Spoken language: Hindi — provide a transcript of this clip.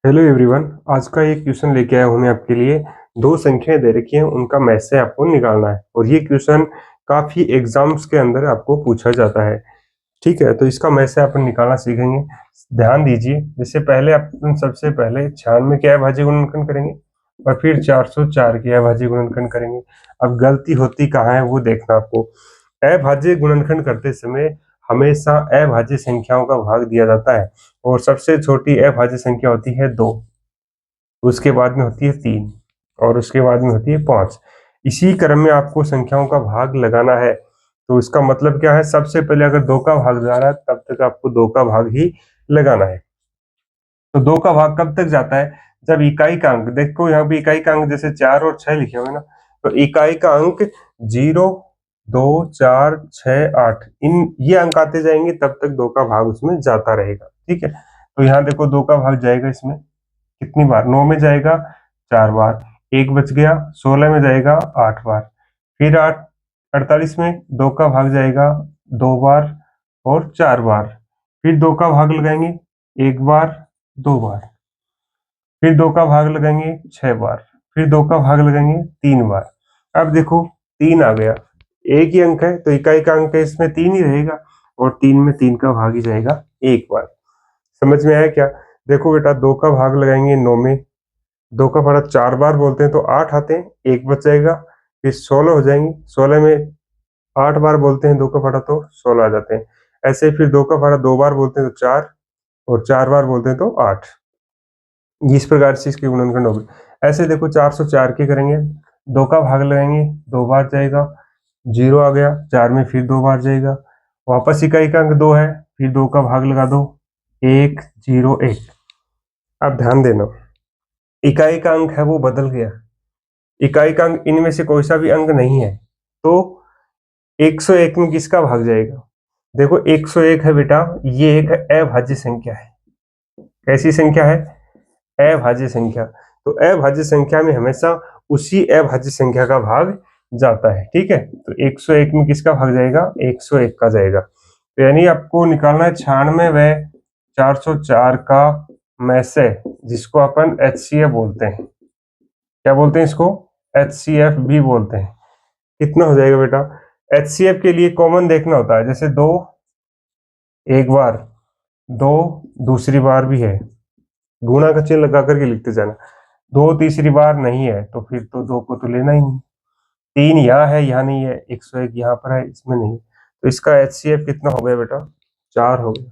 Hello everyone. आज का एक क्वेश्चन लेके आया हूँ मैं आपके लिए। दो संख्याएं दे रखी हैं, उनका मैथ से आपको निकालना है और ये क्वेश्चन काफी एग्जाम्स के अंदर आपको पूछा जाता है। ठीक है, तो इसका मैथ से अपन निकालना सीखेंगे। ध्यान दीजिए, जैसे पहले अपन सबसे पहले 96 के अभाज्य गुणनखंड करेंगे और फिर 404 के अभाज्य गुणनखंड करेंगे। अब गलती होती कहाँ है वो देखना आपको। अभाज्य गुणनखंड करते समय हमेशा अभाज्य संख्याओं का भाग दिया जाता है और सबसे छोटी अभाज्य संख्या होती है 2, उसके बाद में होती है 3 और उसके बाद में होती है 5। इसी क्रम में आपको संख्याओं का भाग लगाना है। तो इसका मतलब क्या है, सबसे पहले अगर 2 का भाग जा रहा है तब तक आपको 2 का भाग ही लगाना है। तो 2 का भाग कब तक जाता है, जब इकाई का अंक, देखो यहाँ पे इकाई का अंक जैसे 4 और 6 लिखे हुए ना, तो इकाई का अंक 0, 2, 4, 6, 8 इन ये अंक आते जाएंगे तब तक 2 का भाग उसमें जाता रहेगा। ठीक है, तो यहाँ देखो 2 का भाग जाएगा इसमें कितनी बार, 9 में जाएगा 4 बार, एक बच गया, 16 में जाएगा 8 बार, फिर 48 में 2 का भाग जाएगा 2 बार और 4 बार, फिर 2 का भाग लगाएंगे 1 बार 2 बार, फिर 2 का भाग लगाएंगे 6 बार, फिर 2 का भाग लगाएंगे 3 बार। अब देखो 3 आ गया, एक ही अंक है तो इकाई का अंक है इसमें 3 ही रहेगा और 3 में 3 का भाग ही जाएगा 1 बार। समझ में आया क्या? देखो बेटा, 2 का भाग लगाएंगे 9 में, 2 का भाड़ा 4 बार बोलते हैं तो 8 आते हैं, एक बच जाएगा, फिर 16 हो जाएंगे, 16 में 8 बार बोलते हैं 2 का भाड़ा तो 16 आ जाते हैं। ऐसे फिर 2 का भाड़ा 2 बार बोलते हैं तो 4 और 4 बार बोलते हैं तो 8। इस प्रकार से इसके गुणनखंड होंगे। ऐसे देखो 404 के करेंगे, 2 का भाग लगाएंगे 2 बार जाएगा, 0 आ गया, 4 में फिर 2 बार जाएगा, वापस इकाई का अंक 2 है, फिर 2 का भाग लगा दो, 1 0 1। अब ध्यान देना, इकाई का अंक है वो बदल गया, इकाई का अंक इनमें से कोई सा भी अंक नहीं है, तो 101 में किसका भाग जाएगा? देखो 101 है बेटा, ये एक अभाज्य संख्या है। कैसी संख्या है? अभाज्य संख्या। तो अभाज्य संख्या में हमेशा उसी अभाज्य संख्या का भाग जाता है। ठीक है, तो 101 में किसका भाग जाएगा? 101 का जाएगा। तो यानी आपको निकालना है 96 व 404 का मैसे, जिसको अपन HCF बोलते हैं। क्या बोलते हैं इसको? HCF भी बोलते हैं। कितना हो जाएगा बेटा? HCF के लिए कॉमन देखना होता है, जैसे 2 एक बार, 2 दूसरी बार भी है, गुणा का चिन्ह लगा करके लिखते जाना। 2 तीसरी बार नहीं है तो फिर तो 2 को तो लेना ही नहीं। 3 यहाँ है, यहाँ नहीं है, 101 यहाँ पर है, इसमें नहीं। तो इसका HCF कितना हो गया बेटा? 4 हो गया।